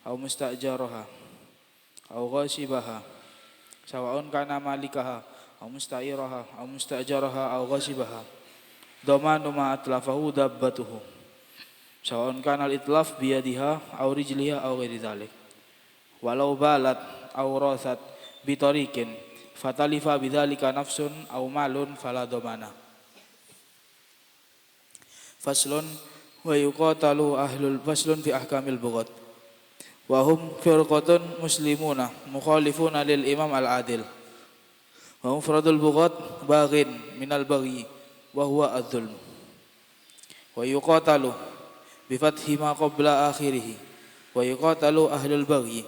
aw mustajaraha aw ghasibaha sawa'un kana malikaha aw musta'iraha aw mustajaraha aw ghasibaha dhamanu ma atlafahu dabbatuhu sawa'un kana al-itlaf biyadiha aw rijliha aw ghairi dzalik walau balat aw rasat bi tariqin fatalifa bidzalika nafsun aw malun fala dhamana. Faslun wa yuqatalu ahlul faslun fi ahkamil bughat wa hum firqatun muslimuna mukhalifuna lil imam al-adil wa mufradul bughat baghin minal baghi wa huwa adh-dhulm wa yuqatalu bi fathi ma qabla akhirih wa yuqatalu ahlul baghi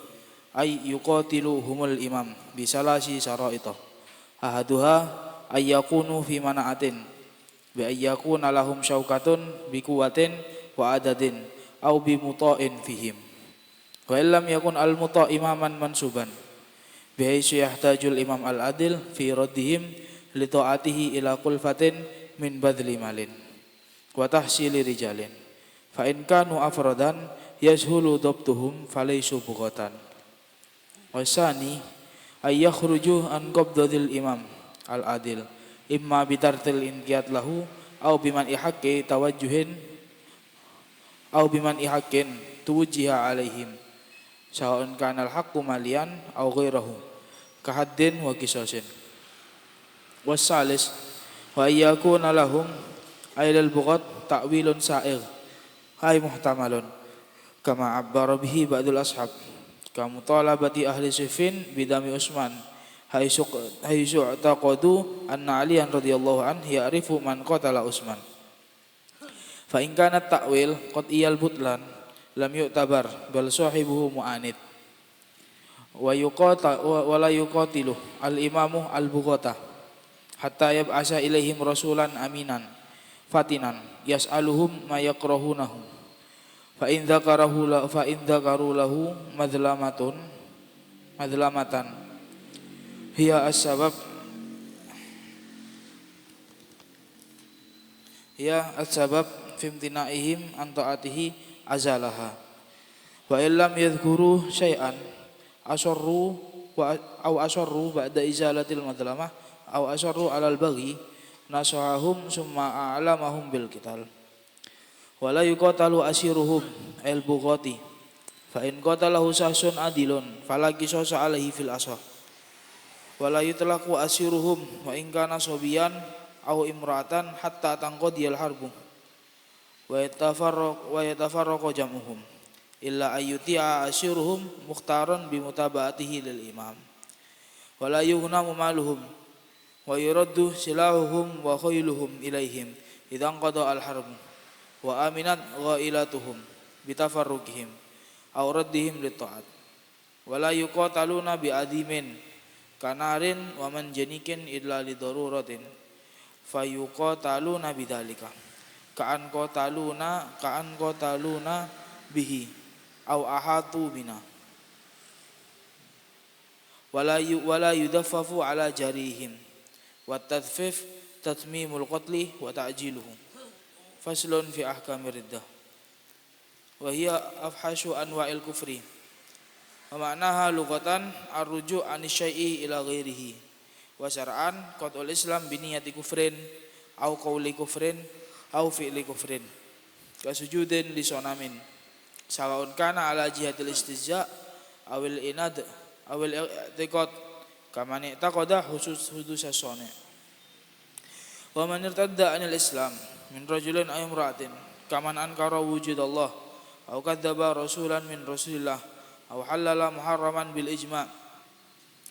ay yuqatiluhumul imam bi salasi syara'ita ahaduha ay yakunu fi mana'atin bi ay yakuna lahum syaukatun bi quwwatin wa adadin aw bi muta'in fihim wa illam yakun al muta' imaman mansuban bihaitsu yahtajul imam al adil fi raddihim li ta'atihi ila kulfatin min badli malin wa tahsili rijalin fa in kanu afradan yashhulu dabtuhum falaysu bughatan wasani ay yakhruju an qabdil imam al adil imma bitartil inqiyat lahu aw biman ihaqqi tawajjuhin aw biman ihaqqin tuwjiha alaihim sawa'un kana al-haqqu malian aw ghairahu kahaddin wa qisasin wasalis wa yakuna lahum ailal bughat ta'wilun sa'ir ay muhtamalun kama abbara bihi ba'dul ashab kama talabati ahli sifin bidami usman haitsu taqadu anna aliyan radhiyallahu an ya'rifu man qatala usman fa in kana ta'wil qad iyal butlan lam yu'tabar bal sahibuhu mu'anid wa la yuqatilu al imamu al bughata hatta yab'asa ilaihim rasulan aminan fatinan yas'aluhum ma yakrahunahu fa in dzakaru lahu madlamatan hiya as-sabab fi imtinaihim an ta'atihi azalaha wa illam yadhkuru syai'an asarru ba'da izalatil madlamah aw asarru alal baghi nasahahum summa a'lamahum bil qital wa la yuqatalu asiruhum al bughati fa in qatalahu sahsun adilun fala qisasa alaihi fil asah wa la yutlaqu asiruhum wa in kana sabiyan aw imra'atan hatta tanqadiyal harbu wa yatafarraqu jamuhum illa ayyuti'a asyiruhum mukhtaran bi mutaba'atihi lil imam wa la yughnamu maluhum wa yuraddu silahuhum wa khayluhum ilaihim idzan qada al harb wa aminat ghailatuhum bi tafarruqihim aw raddihim lit ta'at wa la yuqataluna bi adimin kanarin wa man janikin illa li daruratin fayuqataluna bidzalika ka'an qataluna bihi aw ahatu bina wala yudaffafu ala jarihim wa tadfif tatmimul qatli wa ta'jiluhu faslun fi ahkamir riddah wa hiya afhashu anwa'il kufri wa ma'naha lughatan arruju' an syai'i ila ghairihi wa syar'an qatul islam bi niyati kufrin aw qawli kufrin aw fi'li kufrin kasujudin li sonamin sawa'un kana ala jihadil istizza awil inad awil i'tiqad kama ni taqada hudus as-sani wa man irtadda anil islam min rajulin aw imra'atin kaman ankara wujudallah aw kadzdzaba rasulan min rasulillah aw halala muharraman bil ijma'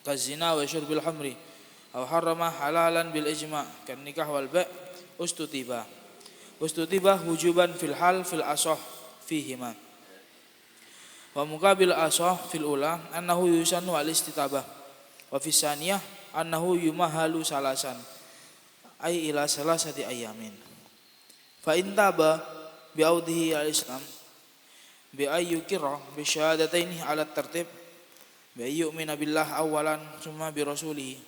kazina wa syurbil hamri aw harrama halalan bil ijma' kan nikah wal ba' ustutiba wujuban fil hal fil asah fihima wa muqabil asah fil ula annahu yusannu al istitabah wa fis saniyah annahu yumahalu salasan ay ila salasati ayamin fa in taba bi audihi al islam bi ayyukira bi syahadataini ala tartib bi ayyumina billah awalan summa bi rasulih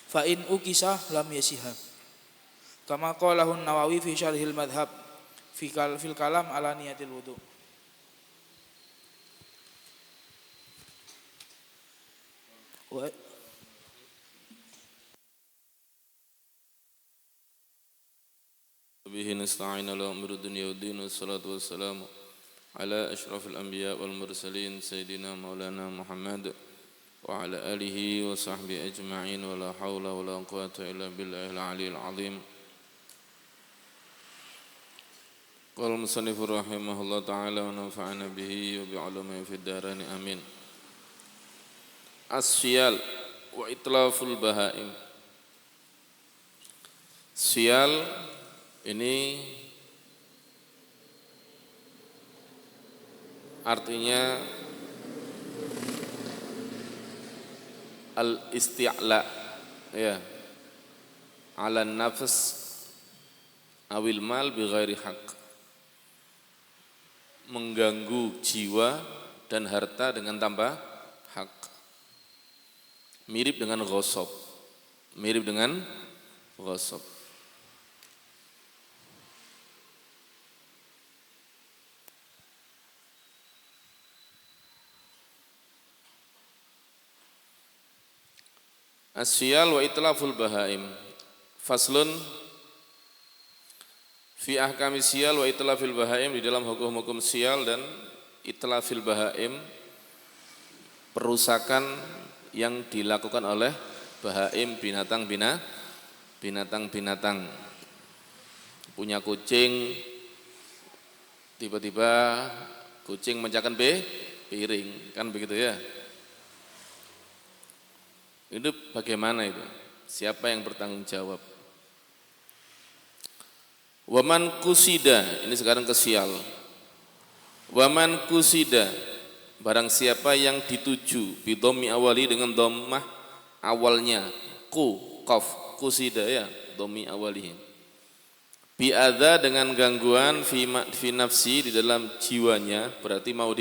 fa in ukisa lam yasihah kama qalahu Nawawi fi syarhil madhab fil kalam ala niyatil wudu. wa bihi nasta'in ala umuri dunya waddin wassalatu wassalamu ala asyrafil anbiya wal mursalin sayyidina maulana Muhammad wa ala alihi wa sahbihi ajma'in wa la hawla wa la quwwata illa billahil aliyyil azim. Qala musannif rahimahullah ta'ala wa nafa'ana bihi wa bi'ulumihi fid dharain amin. As-siyal wa itlaful bahaim. Siyal ini artinya al-isti'la, ya, ala nafs awil mal bi ghairi haq, mengganggu jiwa dan harta dengan tanpa hak. Mirip dengan ghasab, mirip dengan ghasab. As-siyal wa itlaful bahaim. Faslun fi ahkami siyal wa itlafil bahaim, di dalam hukum-hukum siyal dan itlafil bahaim, perusakan yang dilakukan oleh bahaim, binatang-binatang. Punya kucing, tiba-tiba kucing mencakan piring, kan begitu ya. Itu bagaimana itu? Siapa yang bertanggung jawab? Waman kusida, ini sekarang kesial. Waman kusida, barang siapa yang dituju, bidhammi awali, dengan dhammah awalnya, qaf, kusida ya, dhammi awalihi. Bi'adza, dengan gangguan fi nafsi, di dalam jiwanya, berarti mau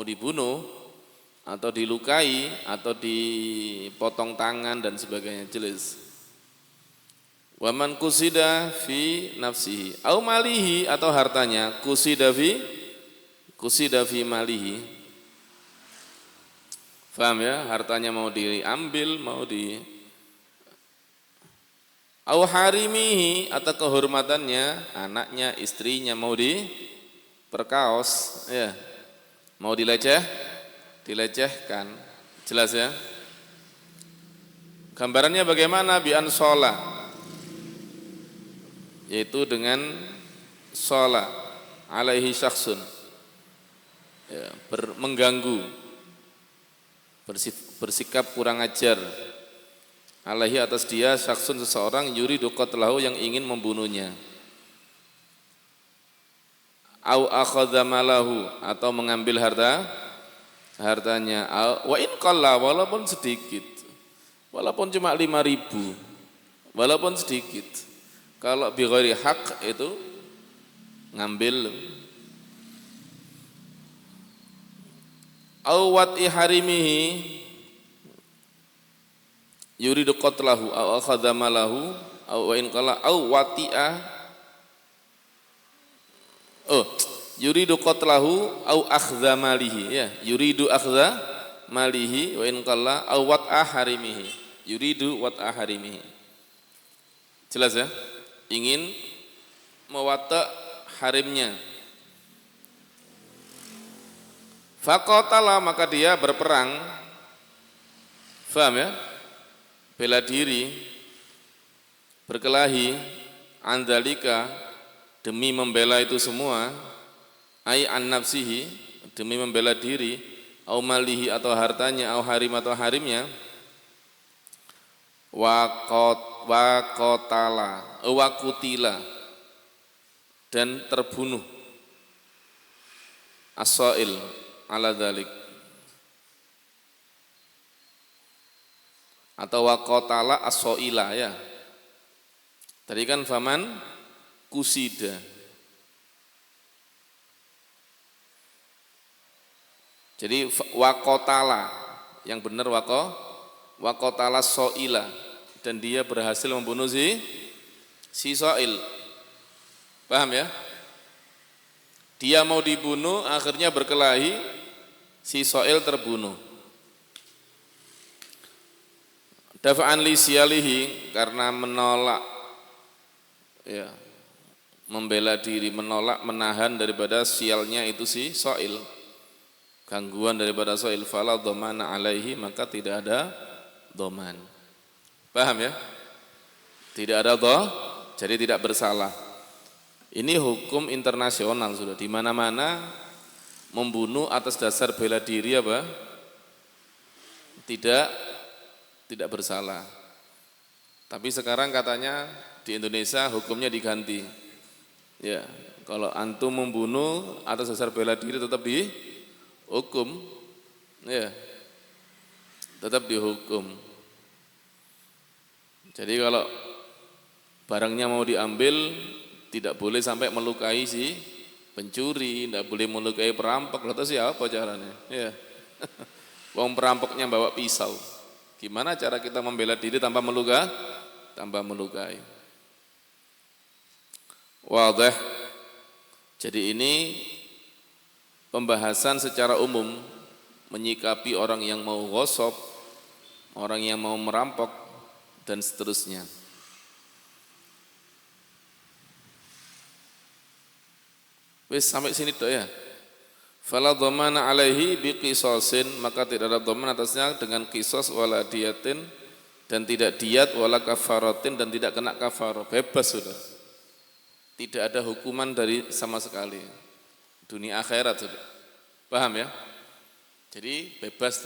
dibunuh, atau dilukai, atau dipotong tangan dan sebagainya, jelas. Waman kusida fi nafsihi au malihi, atau hartanya, kusida fi malihi. Paham ya? Hartanya mau diambil, mau au harimihi, atau kehormatannya, anaknya, istrinya mau diperkaos, ya, mau dilecehkan, jelas ya. Gambarannya bagaimana? Bi an shola, yaitu dengan shola alaihi syakhsun, ya, mengganggu, bersikap kurang ajar, alaihi, atas dia, syakhsun, seseorang, yuridu qatlahu, yang ingin membunuhnya, au akhadha malahu, atau mengambil hartanya, wa in qalla, walaupun sedikit, walaupun cuma 5.000, walaupun sedikit. Kalau bi ghairi haq itu ngambil. Au wat'i harimihi, yuridu qatlahu au akhadha malahu, au wa in qalla au wati'a, yuridu qatlahu au akhdha malihi, ya, yuridu akhdha malihi, wa in qalla au wat'a harimihi, yuridu wat'a harimihi. Jelas ya? Ingin mewata harimnya. Faqatala, maka dia berperang. Faham ya? Bela diri, berkelahi, andalika, demi membela itu semua, ai an nafsihi, demi membela diri, au malihi, atau hartanya, au harim, atau harimnya, wakutila, dan terbunuh, as-sa'il ala dzalik, atau waqatala as-sa'ila, ya. Tadi kan faman kusida. Jadi waqatala, yang benar waqatala so'ila, dan dia berhasil membunuh si so'il. Paham ya? Dia mau dibunuh, akhirnya berkelahi, si so'il terbunuh. Dafa'an li siyalihi, karena menolak, ya, membela diri, menolak, menahan daripada sialnya itu si soil, gangguan daripada soil. Fala dhamana alaihi, maka tidak ada dhaman. Paham ya? Tidak ada jadi tidak bersalah. Ini hukum internasional sudah, di mana-mana membunuh atas dasar bela diri apa? Tidak bersalah. Tapi sekarang katanya di Indonesia hukumnya diganti. Ya, kalau antum membunuh atas dasar bela diri tetap dihukum. Ya. Tetap dihukum. Jadi kalau barangnya mau diambil tidak boleh sampai melukai si pencuri, tidak boleh melukai perampok. Lalu siapa caranya? Ya. Wong perampoknya bawa pisau. Gimana cara kita membela diri tanpa melukai? Wadah. Jadi ini pembahasan secara umum menyikapi orang yang mau ghosab, orang yang mau merampok dan seterusnya. Wis sampai sini toh ya. Fala dhamana alaihi biqisasin, maka tidak ada dhaman atasnya dengan qisas wala diyatin, dan tidak diat wala kafaratin, dan tidak kena kafarah, bebas sudah. Tidak ada hukuman dari sama sekali. Dunia akhirat sudah. Paham ya? Jadi bebas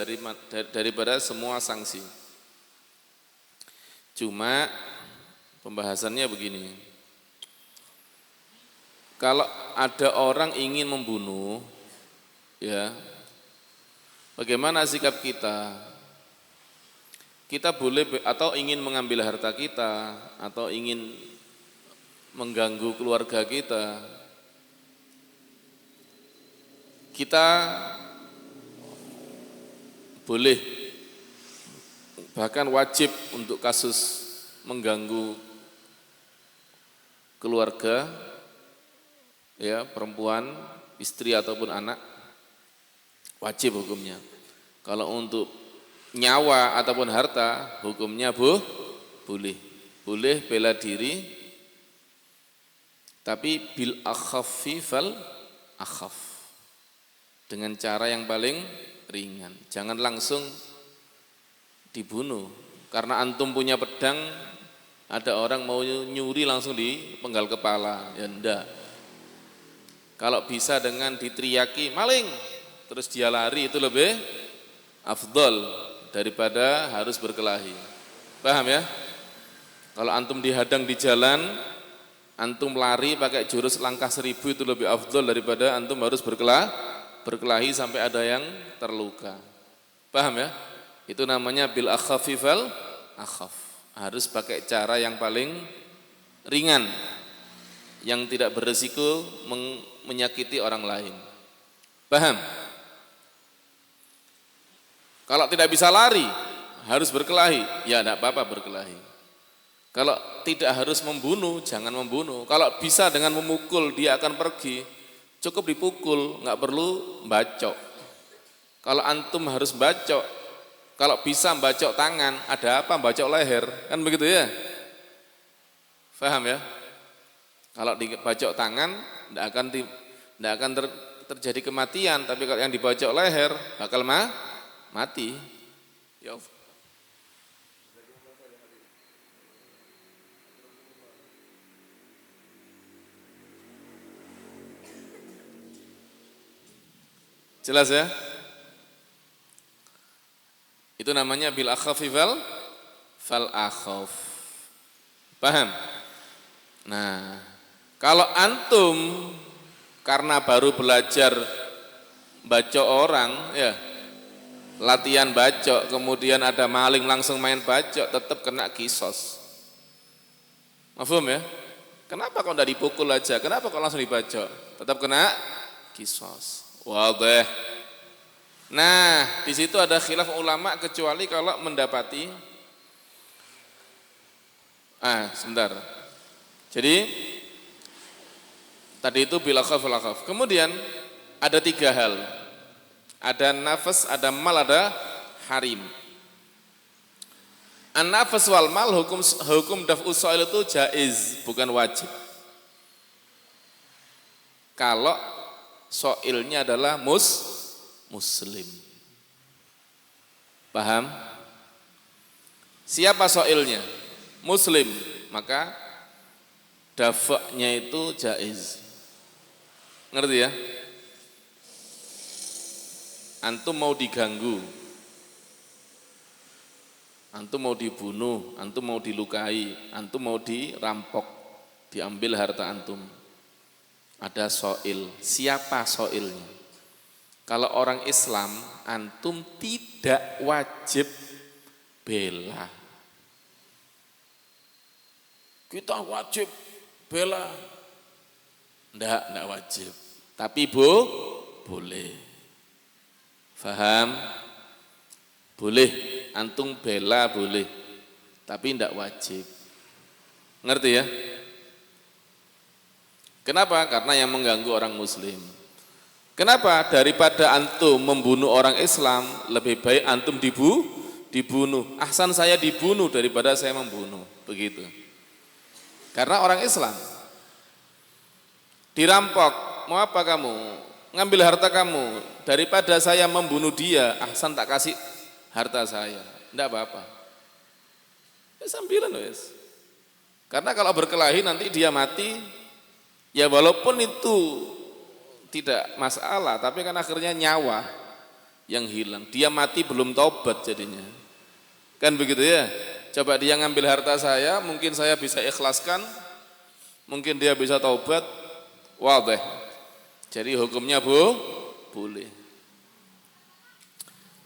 daripada semua sanksi. Cuma pembahasannya begini. Kalau ada orang ingin membunuh, ya, bagaimana sikap kita? Kita boleh atau ingin mengambil harta kita, atau ingin mengganggu keluarga kita. Kita boleh, bahkan wajib untuk kasus mengganggu keluarga, ya, perempuan, istri ataupun anak, wajib hukumnya. Kalau untuk nyawa ataupun harta, hukumnya boleh bela diri, tapi bil akhaffi fal akhaf, dengan cara yang paling ringan. Jangan langsung dibunuh. Karena antum punya pedang, ada orang mau nyuri langsung dipenggal kepala, ya enggak. Kalau bisa dengan diteriaki maling, terus dia lari, itu lebih afdol daripada harus berkelahi. Paham ya? Kalau antum dihadang di jalan, antum lari pakai jurus langkah 1000, itu lebih afdol daripada antum harus berkelahi sampai ada yang terluka. Paham ya? Itu namanya bil akhaffi fal akhaf. Harus pakai cara yang paling ringan, yang tidak beresiko menyakiti orang lain. Paham? Kalau tidak bisa lari, harus berkelahi, ya tidak apa-apa berkelahi. Kalau tidak harus membunuh, jangan membunuh. Kalau bisa dengan memukul, dia akan pergi, cukup dipukul, nggak perlu bacok. Kalau antum harus bacok, kalau bisa bacok tangan, ada apa bacok leher, kan begitu ya? Paham ya? Kalau dibacok tangan, tidak akan terjadi kematian, tapi kalau yang dibacok leher bakal mati. Ya. Jelas ya? Itu namanya bil akhaffi fal akhaf. Paham? Nah, kalau antum karena baru belajar bacok orang, ya, latihan bacok, kemudian ada maling langsung main bacok, tetap kena kisos. Mafhum ya? Kenapa kok tidak dipukul aja? Kenapa kok langsung dibacok? Tetap kena kisos. Wadih. Nah, di situ ada khilaf ulama, kecuali kalau mendapati sebentar. Jadi tadi itu bil akhaf fal akhaf. Kemudian ada 3 hal. Ada nafas, ada mal, ada harim. An-nafas wal mal hukum daf'us soil itu jaiz, bukan wajib. Kalau soilnya adalah muslim. Paham? Siapa soilnya? Muslim, maka dafa'nya itu jaiz. Ngerti ya? Antum mau diganggu, antum mau dibunuh, antum mau dilukai, antum mau dirampok, diambil harta antum. Ada soil. Siapa soilnya? Kalau orang Islam, antum tidak wajib bela. Kita wajib bela. Enggak wajib. Tapi boleh. Faham? Boleh, antum bela boleh, tapi tidak wajib. Ngerti ya? Kenapa? Karena yang mengganggu orang muslim. Kenapa? Daripada antum membunuh orang Islam, lebih baik antum dibunuh. Ahsan saya dibunuh daripada saya membunuh. Begitu. Karena orang Islam dirampok, mau apa kamu? Ngambil harta kamu, daripada saya membunuh dia, ahsan tak kasih harta saya. Tidak apa-apa. Ya sambilan wes. Karena kalau berkelahi nanti dia mati, ya walaupun itu tidak masalah, tapi kan akhirnya nyawa yang hilang. Dia mati belum taubat jadinya. Kan begitu ya? Coba dia ngambil harta saya, mungkin saya bisa ikhlaskan, mungkin dia bisa taubat, wadah. Jadi hukumnya boleh.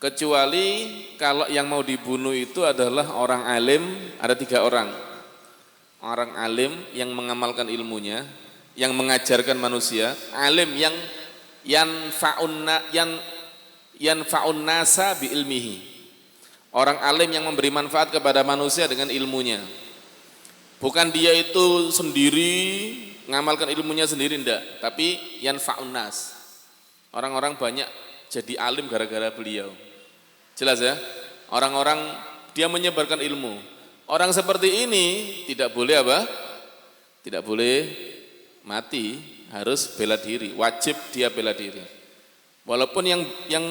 Kecuali kalau yang mau dibunuh itu adalah orang alim, ada 3 orang. Orang alim yang mengamalkan ilmunya, yang mengajarkan manusia, alim yang yanfa'un nasa bi ilmihi. Orang alim yang memberi manfaat kepada manusia dengan ilmunya. Bukan dia itu sendiri ngamalkan ilmunya sendiri, enggak, tapi yanfa'un nas. Orang-orang banyak jadi alim gara-gara beliau. Jelas ya? Orang-orang dia menyebarkan ilmu. Orang seperti ini tidak boleh apa? Tidak boleh mati, harus bela diri, wajib dia bela diri. Walaupun yang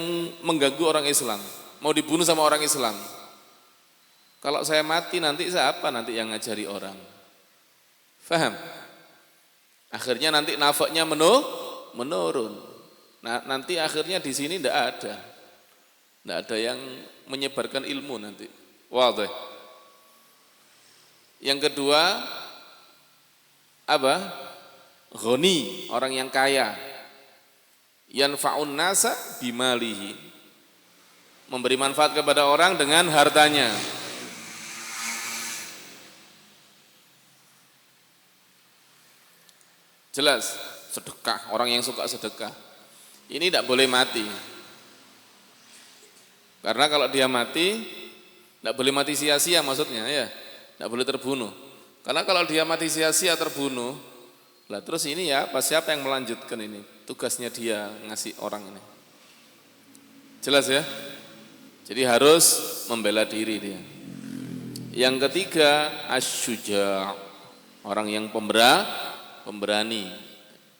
mengganggu orang Islam, mau dibunuh sama orang Islam. Kalau saya mati nanti siapa nanti yang ngajari orang? Faham? Akhirnya nanti nafaknya menurun. Nah, nanti akhirnya di sini tidak ada yang menyebarkan ilmu nanti. Wadah. Yang kedua apa? Ghani, orang yang kaya. Yanfa'un nasa bimalihi. Memberi manfaat kepada orang dengan hartanya. Jelas, sedekah, orang yang suka sedekah. Ini tidak boleh mati. Karena kalau dia mati, tidak boleh mati sia-sia maksudnya ya. Tidak boleh terbunuh. Karena kalau dia mati sia-sia terbunuh, lah terus ini ya, siapa yang melanjutkan ini? Tugasnya dia ngasih orang ini. Jelas ya? Jadi harus membela diri dia. Yang ketiga, asyuja, orang yang pemberani,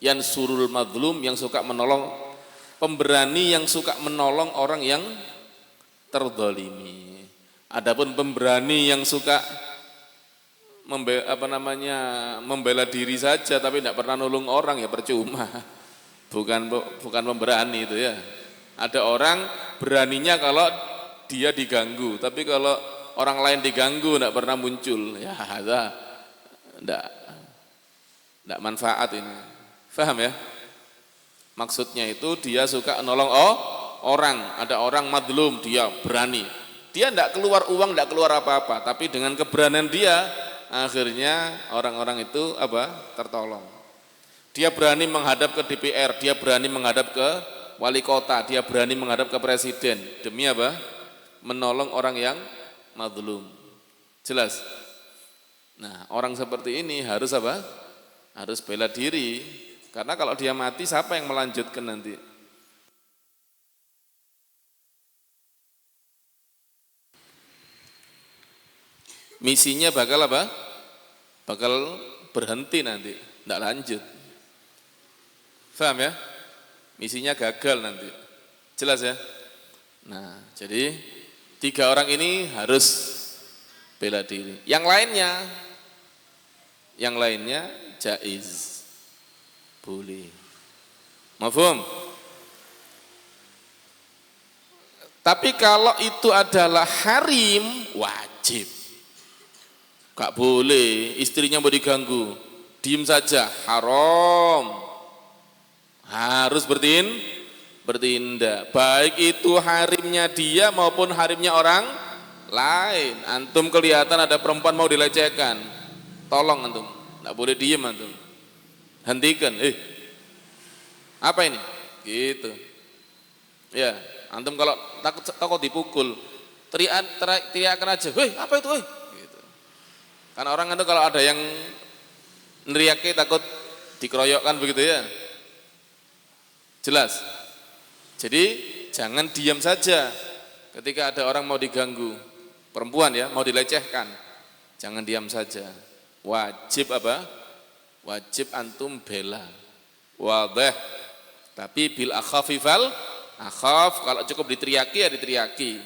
yang surul madlum, yang suka menolong, pemberani yang suka menolong orang yang terzalimi. Adapun pemberani yang suka membela diri saja tapi tidak pernah nolong orang, ya percuma. Bukan pemberani itu ya. Ada orang beraninya kalau dia diganggu, tapi kalau orang lain diganggu tidak pernah muncul. Ya, tidak manfaat ini. Faham ya? Maksudnya itu dia suka nolong orang. Ada orang madlum, dia berani. Dia tidak keluar uang, tidak keluar apa-apa, tapi dengan keberanian dia akhirnya orang-orang itu tertolong. Dia berani menghadap ke DPR, dia berani menghadap ke wali kota, dia berani menghadap ke presiden. Demi apa? Menolong orang yang madlum. Jelas? Nah, orang seperti ini harus apa? Harus bela diri. Karena kalau dia mati, siapa yang melanjutkan nanti? misinya bakal apa? Bakal berhenti nanti, tidak lanjut. Paham ya? Misinya gagal nanti. Jelas ya? Nah, jadi 3 orang ini harus bela diri. Yang lainnya jaiz. Boleh. Mafhum? Tapi kalau itu adalah harim, wajib. Gak boleh, istrinya mau diganggu, diem saja, haram. Harus bertindak. Baik itu harimnya dia maupun harimnya orang lain. Antum kelihatan ada perempuan mau dilecehkan, tolong antum, gak boleh diem antum. Hentikan, apa ini? Gitu. Ya, antum kalau takut dipukul, teriakan aja, apa itu, gitu. Karena orang itu kalau ada yang neriaki takut dikeroyokkan begitu ya. Jelas. Jadi jangan diam saja ketika ada orang mau diganggu, perempuan ya, mau dilecehkan. Jangan diam saja. Wajib apa? Wajib antum bela. Wadih. Tapi bil akhafi fal akhaf, kalau cukup diteriaki ya diteriaki.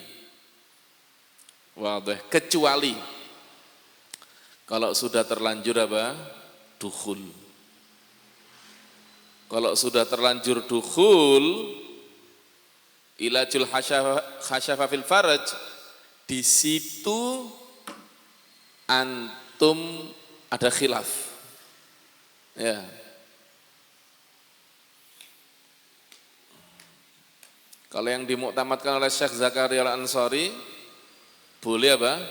Wadih. Kecuali kalau sudah terlanjur apa? Dukhul. Kalau sudah terlanjur dukhul, ilajul khasyafa fil faraj, di situ antum ada khilaf. Ya. Kalau yang dimuktamadkan oleh Syekh Zakaria Al-Ansari, boleh apa?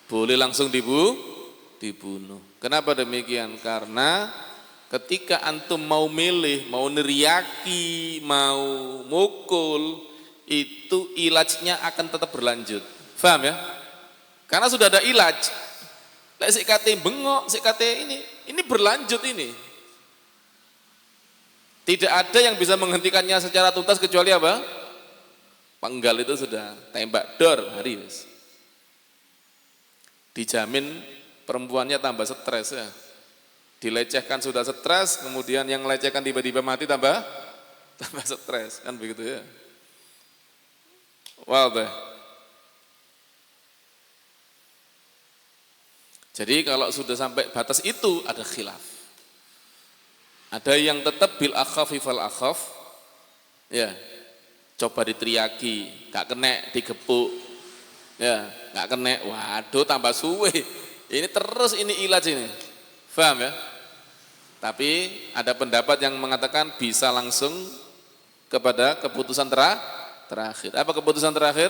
Boleh langsung dibunuh. Kenapa demikian? Karena ketika antum mau milih, mau neriaki, mau mukul, itu ilajnya akan tetap berlanjut. Paham ya? Karena sudah ada ilaj. Lek sik kate bengok, sik kate ini berlanjut ini. Tidak ada yang bisa menghentikannya secara tuntas kecuali apa? Penggal itu sudah tembak dor, hari wis. Dijamin perempuannya tambah stres ya. Dilecehkan sudah stres, kemudian yang melecehkan tiba-tiba mati tambah stres, kan begitu ya. Wadah. Jadi kalau sudah sampai batas itu ada khilaf. Ada yang tetap bil akhafi fal akhaf, ya, coba diteriaki, gak kena, digepuk, ya, gak kena, waduh tambah suwe. Ini terus ini ilaj ini, paham ya? Tapi ada pendapat yang mengatakan bisa langsung kepada keputusan terakhir. Apa keputusan terakhir?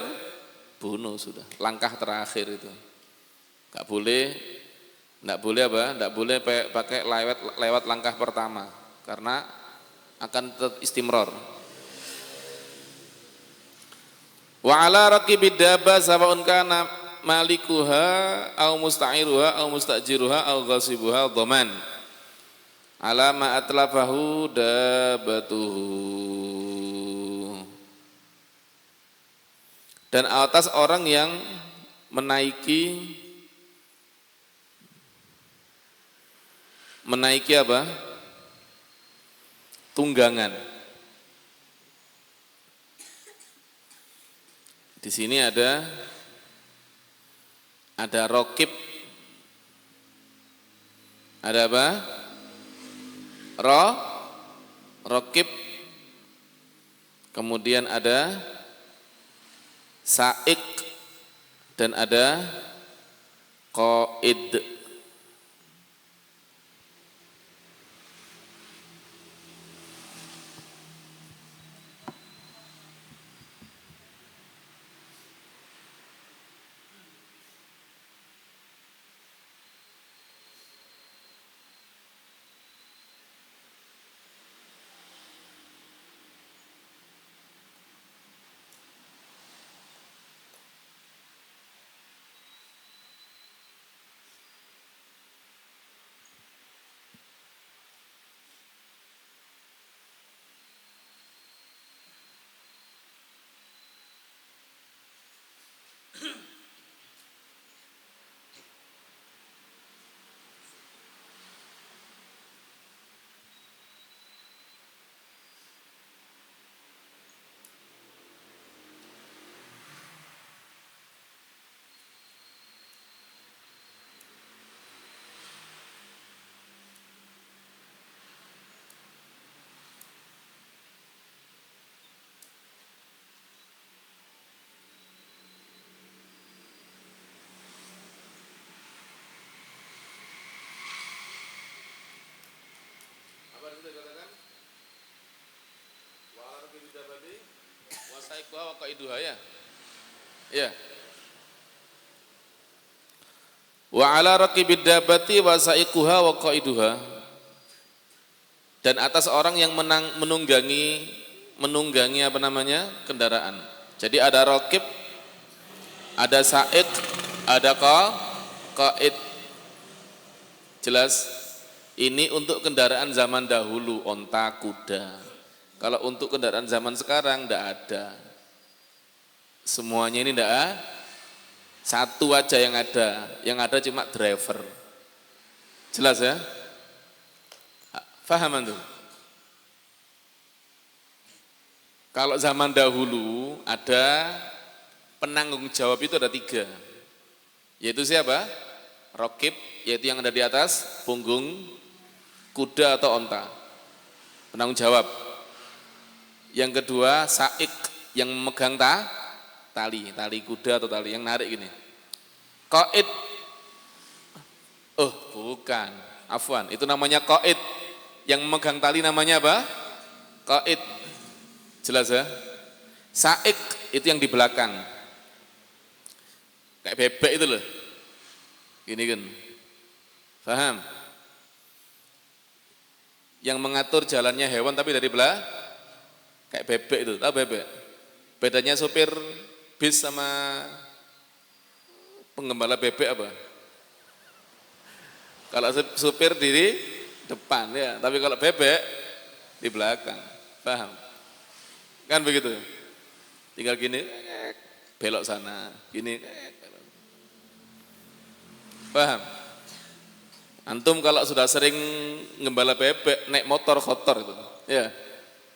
Bunuh sudah, langkah terakhir itu. Gak boleh. Tidak boleh apa? Tidak boleh pakai lewat langkah pertama, karena akan istimror. Wa ala raqibid dabba sawa'un kana malikuha au musta'iruha au mustajiruha au ghasibuha dhaman ala ma atlafahu dabbatuhu. Dan atas orang yang menaiki apa? Tunggangan. Di sini ada rokib. Ada apa? Rokib. Kemudian ada saik dan ada qaid. sa'iquha wa qaiduha ya. Ya. Wa ala raqibid dabbati wa sa'iquha wa qaiduha. Dan atas orang yang menunggangi apa namanya? Kendaraan. Jadi ada raqib, ada sa'iq, ada qaid. Jelas? Ini untuk kendaraan zaman dahulu, onta, kuda. Kalau untuk kendaraan zaman sekarang tidak ada. Semuanya ini tidak ada. Satu aja yang ada. Yang ada cuma driver. Jelas ya? Faham antum? Kalau zaman dahulu ada penanggung jawab itu ada 3. Yaitu siapa? Raqib, yaitu yang ada di atas punggung kuda atau onta, penanggung jawab. Yang kedua sa'iq, yang memegang tali kuda atau tali, yang narik gini. Qaid, oh bukan, afwan, itu namanya qaid. Yang memegang tali namanya apa? Qaid. Jelas ya? Sa'iq itu yang di belakang, kayak bebek itu loh, gini kan, paham? Yang mengatur jalannya hewan tapi dari belah, kayak bebek itu, tahu bebek? Bedanya sopir bis sama penggembala bebek apa? Kalau sopir di depan ya, tapi kalau bebek di belakang, paham? Kan begitu? Tinggal gini, belok sana, gini, paham? Antum kalau sudah sering ngembala bebek, naik motor kotor itu, ya,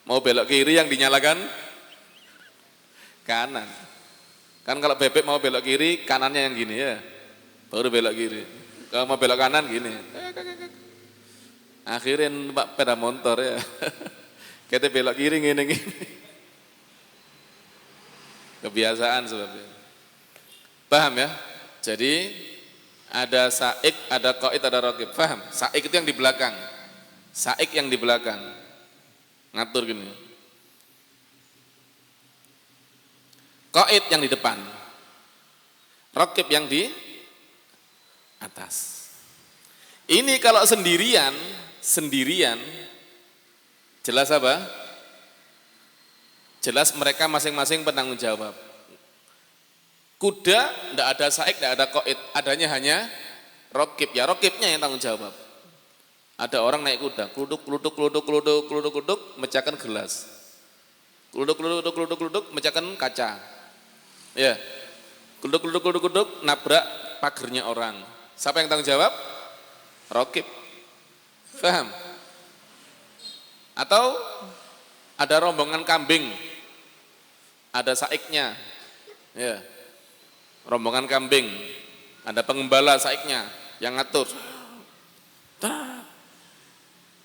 mau belok kiri yang dinyalakan kanan. Kan kalau bebek mau belok kiri, kanannya yang gini ya, baru belok kiri. Kalau mau belok kanan gini. Akhirnya numpak sepeda motor ya, kita belok kiri gini. Kebiasaan sebabnya. Paham ya? Jadi ada sa'iq, ada qaid, ada raqib. Paham? Sa'iq itu yang di belakang. Sa'iq yang di belakang. Ngatur gini. Qaid yang di depan. Raqib yang di atas. Ini kalau sendirian jelas apa? Jelas mereka masing-masing penanggung jawab. Kuda tidak ada sa'iq, tidak ada qaid, adanya hanya raqib. Ya raqibnya yang tanggung jawab. Ada orang naik kuda, kluduk, mecahkan gelas. Kluduk, mecahkan kaca. Ya. Kluduk, nabrak pagernya orang. Siapa yang tanggung jawab? Raqib. Paham? Atau ada rombongan kambing, ada sa'iqnya. Ya. Rombongan kambing, ada pengembala sa'iqnya yang ngatur.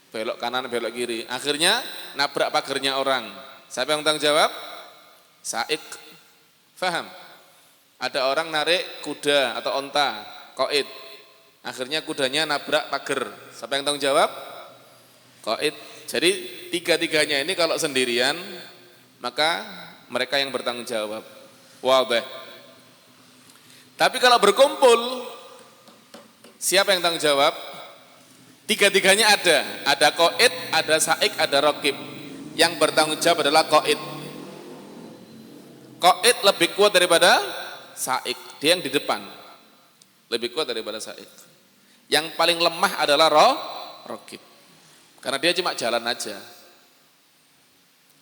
Belok kanan, belok kiri. Akhirnya nabrak pagernya orang. Siapa yang tanggung jawab? Sa'iq. Faham? Ada orang narik kuda atau onta, qaid. Akhirnya kudanya nabrak pager. Siapa yang tanggung jawab? Qaid. Jadi tiga-tiganya ini kalau sendirian, maka mereka yang bertanggung jawab. Wadih. Tapi kalau berkumpul, siapa yang tanggung jawab? Tiga-tiganya ada qaid, ada sa'iq, ada raqib. Yang bertanggung jawab adalah qaid. Qaid lebih kuat daripada sa'iq, dia yang di depan. Lebih kuat daripada sa'iq. Yang paling lemah adalah raqib. Karena dia cuma jalan aja.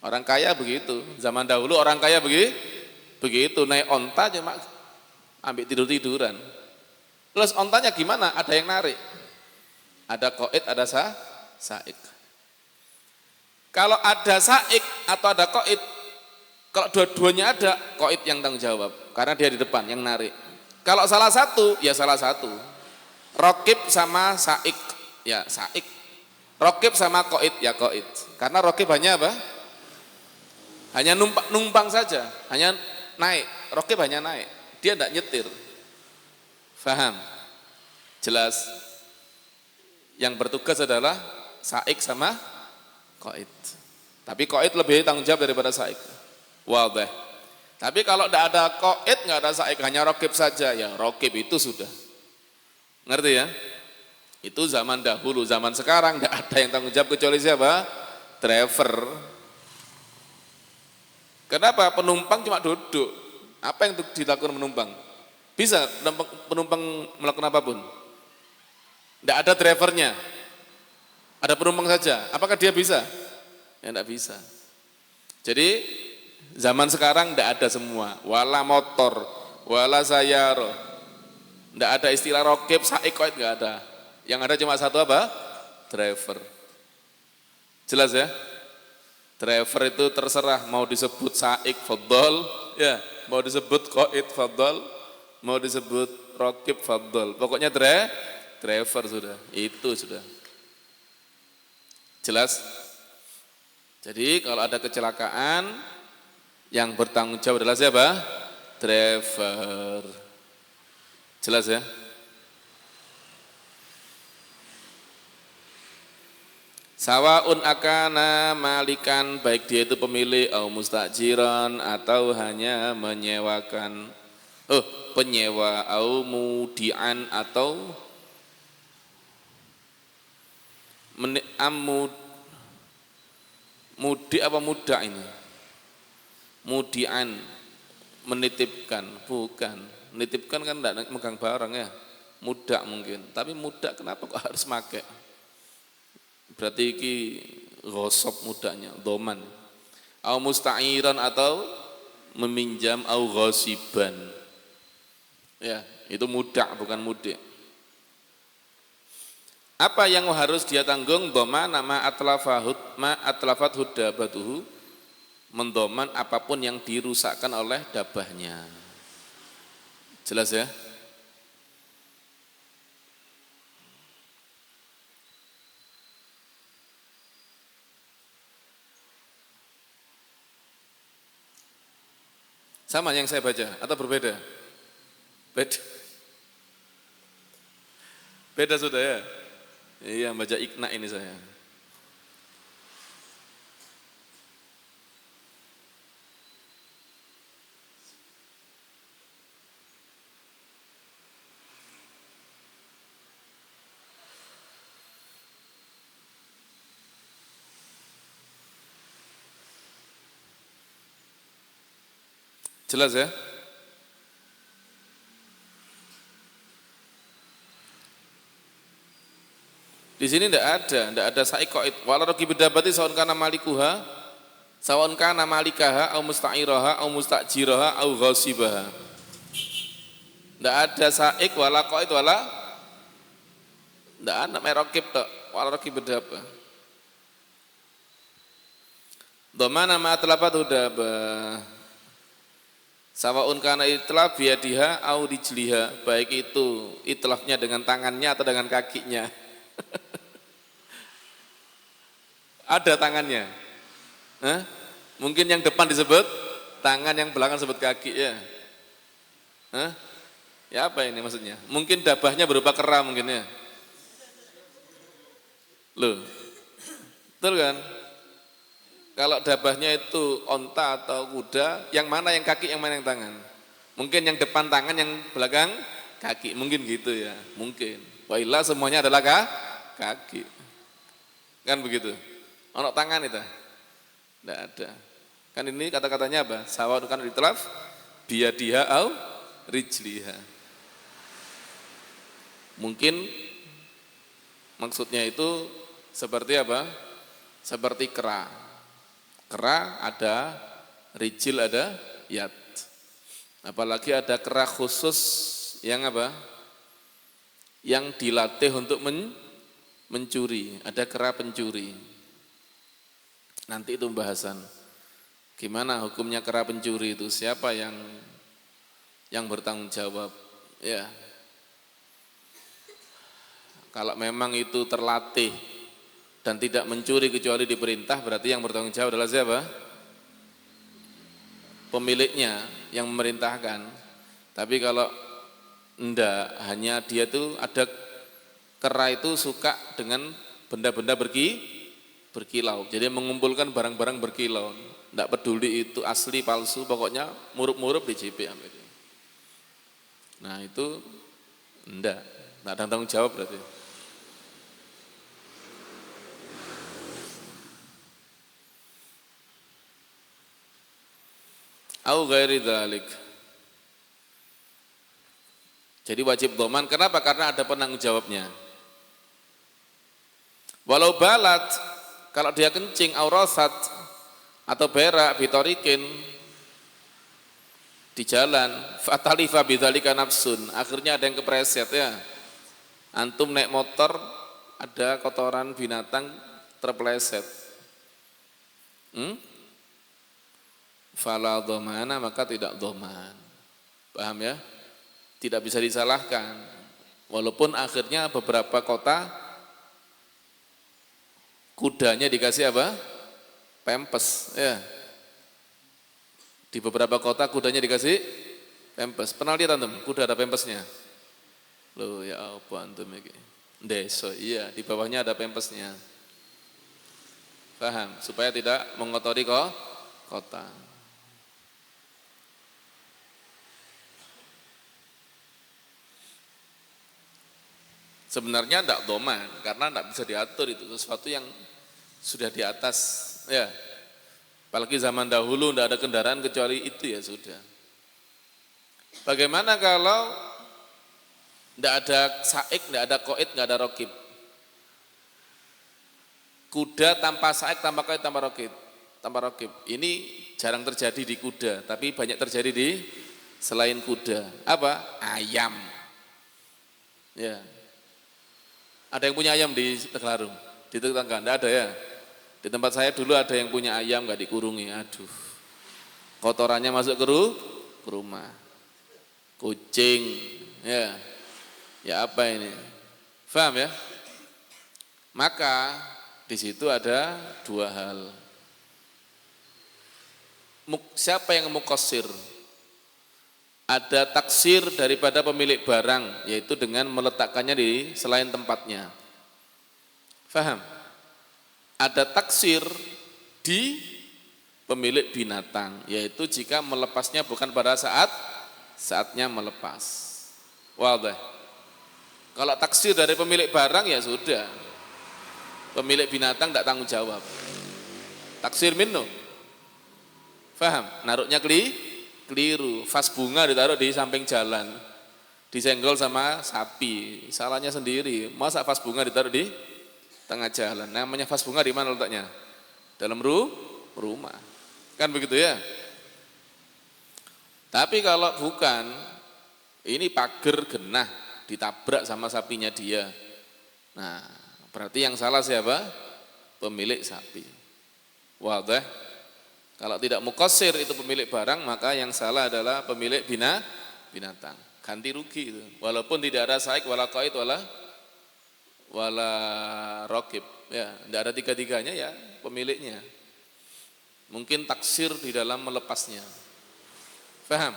Orang kaya begitu, zaman dahulu orang kaya begitu, naik onta cuma ambil tidur-tiduran. Terus ontanya gimana? Ada yang narik. Ada qaid, ada sa'iq. Kalau ada sa'iq atau ada qaid, kalau dua-duanya ada, qaid yang tanggung jawab. Karena dia di depan, yang narik. Kalau salah satu, ya salah satu. Raqib sama sa'iq, ya sa'iq. Raqib sama qaid, ya qaid. Karena raqib hanya apa? Hanya numpang saja, hanya naik. Raqib hanya naik. Dia tidak nyetir. Faham? Jelas? Yang bertugas adalah sa'iq sama qaid. Tapi qaid lebih tanggung jawab daripada sa'iq. Wadah. Tapi kalau tidak ada qaid, nggak ada saik, hanya rokib saja, ya rokib itu sudah. Ngerti ya? Itu zaman dahulu, zaman sekarang tidak ada yang tanggung jawab kecuali siapa? Driver. Kenapa? Penumpang cuma duduk. Apa yang dilakukan penumpang? Bisa penumpang melakukan apapun. Tidak ada drivernya. Ada penumpang saja. Apakah dia bisa? Ya tidak bisa. Jadi zaman sekarang tidak ada semua. Wala motor, wala sayaro. Tidak ada istilah rokib, saik, qaid, nggak ada. Yang ada cuma satu apa? Driver. Jelas ya? Driver itu terserah mau disebut saik, fadhol, ya, mau disebut qaid, fadhol, mau disebut rokib, fadhol. Pokoknya driver sudah. Itu sudah. Jelas? Jadi kalau ada kecelakaan, yang bertanggung jawab adalah siapa? Driver. Jelas ya? Sawaun akana malikan, baik dia itu pemilik, au mustajiran, atau hanya menyewakan, penyewa, au mudian, atau mudi apa muda ini? Mudian, menitipkan, bukan. Menitipkan kan tidak megang barang ya, muda mungkin. Tapi muda kenapa kok harus pakai? Berarti ini ghosab mudanya, doman. Au musta'iran, atau meminjam, au ghosiban. Ya, itu muda bukan mudik. Apa yang harus dia tanggung? Doma nama atlafat hudabatuhu, mendoman apapun yang dirusakkan oleh dabahnya. Jelas ya? Sama yang saya baca atau berbeda? Beda. Beda sudah ya? Iya, baca Iqna ini saya. Jelas ya? Di sini tidak ada saik qaid. Wala raqib dabati sawan kana malikuha, sawan kana malikaha, au musta'iraha, au mustajiraha, au ghasibaha. Tidak ada saik wala qaid wala, tidak ada merokib tok. Wala raqib daba. Dhamana ma atlafat hudaba. Sawaun kana itlaf biadiha au rijliha, baik itu itlafnya dengan tangannya atau dengan kakinya. Ada tangannya. Hah? Mungkin yang depan disebut tangan, yang belakang disebut kaki ya. Hah? Ya apa ini maksudnya? Mungkin dabahnya berupa kera mungkin ya. Loh. Betul kan? Kalau dabahnya itu onta atau kuda, yang mana yang kaki, yang mana yang tangan? Mungkin yang depan tangan, yang belakang kaki, mungkin gitu ya, mungkin. Wa illa semuanya adalah kaki. Kan begitu. Ono tangan itu? Tidak ada. Kan ini kata-katanya apa? Sawa'un kan itlaf biadiha au rijliha. Mungkin maksudnya itu seperti apa? Seperti kera. Kera ada, rijil ada, yad. Apalagi ada kera khusus yang apa? Yang dilatih untuk mencuri. Ada kera pencuri. Nanti itu pembahasan. Gimana hukumnya kera pencuri itu? Siapa yang bertanggung jawab? Ya. Kalau memang itu terlatih dan tidak mencuri kecuali diperintah, berarti yang bertanggung jawab adalah siapa? Pemiliknya yang memerintahkan. Tapi kalau enggak, hanya dia itu ada kera itu suka dengan benda-benda berkilau. Jadi mengumpulkan barang-barang berkilau. Tidak peduli itu asli palsu, pokoknya murup-murup di JP. Nah itu enggak ada tanggung jawab berarti. Au ghairi dzalik. Jadi wajib dhaman, kenapa? Karena ada penanggung jawabnya. Walau balat, kalau dia kencing, aurasat atau berak, bitorikin di jalan, fatalifa bidzalika nafsun, akhirnya ada yang kepreset ya. Antum naik motor, ada kotoran binatang terpeleset. Fala dhamana, maka tidak dhaman. Paham ya? Tidak bisa disalahkan. Walaupun akhirnya beberapa kota kudanya dikasih apa? Pempes ya. Di beberapa kota kudanya dikasih pempes. Pernah lihat antum kuda ada pempesnya? Loh ya apa antum ini? Deso, iya, di bawahnya ada pempesnya. Paham? Supaya tidak mengotori kota. Sebenarnya tidak dhaman karena tidak bisa diatur, itu sesuatu yang sudah di atas ya. Apalagi zaman dahulu tidak ada kendaraan kecuali itu ya sudah. Bagaimana kalau tidak ada saik, tidak ada qaid, tidak ada raqib? Kuda tanpa saik, tanpa qaid, tanpa raqib. Ini jarang terjadi di kuda, tapi banyak terjadi di selain kuda. Apa? Ayam. Ya. Ada yang punya ayam di Tegalarung? Di tetangga? Tidak ada ya? Di tempat saya dulu ada yang punya ayam nggak dikurungi, aduh. Kotorannya masuk ke rumah. Kucing, ya. Ya apa ini? Paham ya? Maka di situ ada dua hal. Siapa yang muqassir? Ada taksir daripada pemilik barang, yaitu dengan meletakkannya di selain tempatnya. Faham? Ada taksir di pemilik binatang, yaitu jika melepasnya bukan pada saatnya melepas. Wadah. Kalau taksir dari pemilik barang ya sudah, pemilik binatang tidak tanggung jawab. Taksir minno. Faham? Naruhnya keliru, vas bunga ditaruh di samping jalan, disenggol sama sapi, salahnya sendiri. Masa vas bunga ditaruh di tengah jalan? Namanya vas bunga di mana letaknya? Dalam rumah, kan begitu ya? Tapi kalau bukan, ini pagar genah, ditabrak sama sapinya dia. Nah, berarti yang salah siapa? Pemilik sapi. Wadah. Kalau tidak muqassir itu pemilik barang, maka yang salah adalah pemilik binatang. Ganti rugi itu. Walaupun tidak ada saik, wala qaid, wala raqib. Ya, tidak ada tiga-tiganya ya pemiliknya. Mungkin taksir di dalam melepasnya. Paham?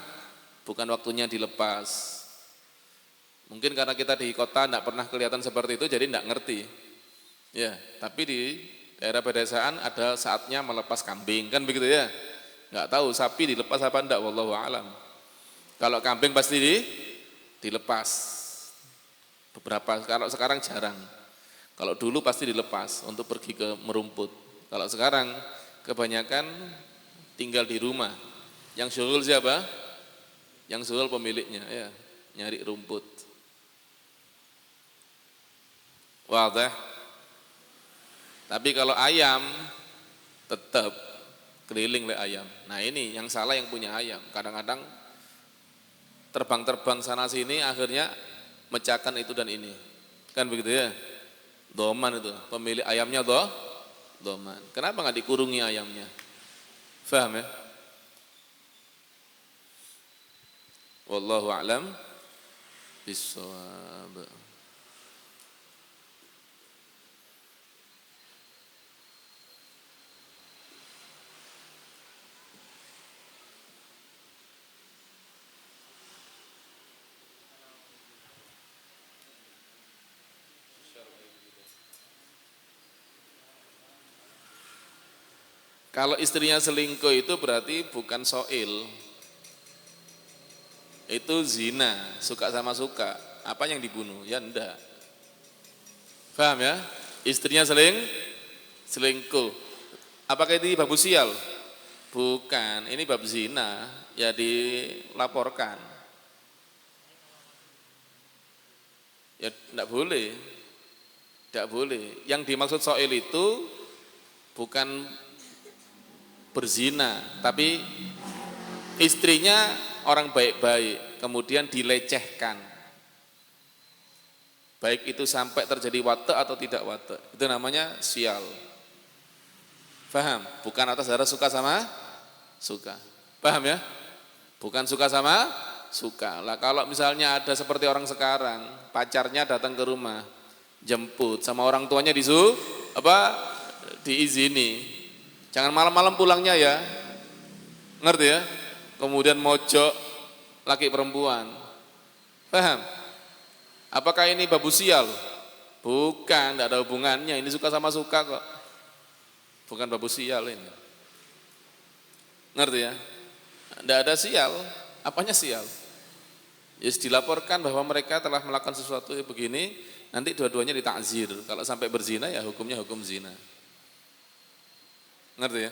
Bukan waktunya dilepas. Mungkin karena kita di kota tidak pernah kelihatan seperti itu, jadi tidak ngerti. Ya, tapi di daerah pedesaan ada saatnya melepas kambing, kan begitu ya? Nggak tahu sapi dilepas apa enggak, wallahu a'lam. Kalau kambing pasti dilepas. Beberapa, kalau sekarang jarang. Kalau dulu pasti dilepas untuk pergi ke merumput. Kalau sekarang kebanyakan tinggal di rumah. Yang syughul siapa? Yang syughul pemiliknya ya, nyari rumput. Wadah. Tapi kalau ayam tetap keliling oleh ayam. Nah ini yang salah yang punya ayam. Kadang-kadang terbang-terbang sana sini akhirnya mecahkan itu dan ini. Kan begitu ya? Doman itu, pemilik ayamnya doman. Kenapa nggak dikurungi ayamnya? Faham ya? Wallahu a'lam bissawab. Kalau istrinya selingkuh itu berarti bukan soil, itu zina, suka sama suka. Apa yang dibunuh? Ya enggak. Paham ya? Istrinya selingkuh. Apakah itu bab sial? Bukan, ini bab zina, ya dilaporkan. Ya enggak boleh. Enggak boleh. Yang dimaksud soil itu bukan berzina, tapi istrinya orang baik-baik, kemudian dilecehkan. Baik itu sampai terjadi wate atau tidak wate, itu namanya sial. Paham? Bukan atas dasar suka sama suka. Paham ya? Bukan suka sama suka. Lah kalau misalnya ada seperti orang sekarang, pacarnya datang ke rumah, jemput sama orang tuanya diizini. Jangan malam-malam pulangnya ya. Ngerti ya? Kemudian mojok laki perempuan. Paham? Apakah ini babu sial? Bukan, tidak ada hubungannya. Ini suka sama suka kok. Bukan babu sial ini. Ngerti ya? Tidak ada sial. Apanya sial? Ya dilaporkan bahwa mereka telah melakukan sesuatu begini, nanti dua-duanya ditakzir. Kalau sampai berzina ya hukumnya hukum zina. Ngerti ya?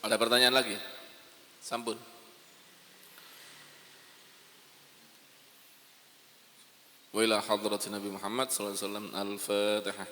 Ada pertanyaan lagi? Sampun. Wa ila hadratin Nabi Muhammad sallallahu alaihi wasallam al-Fatihah.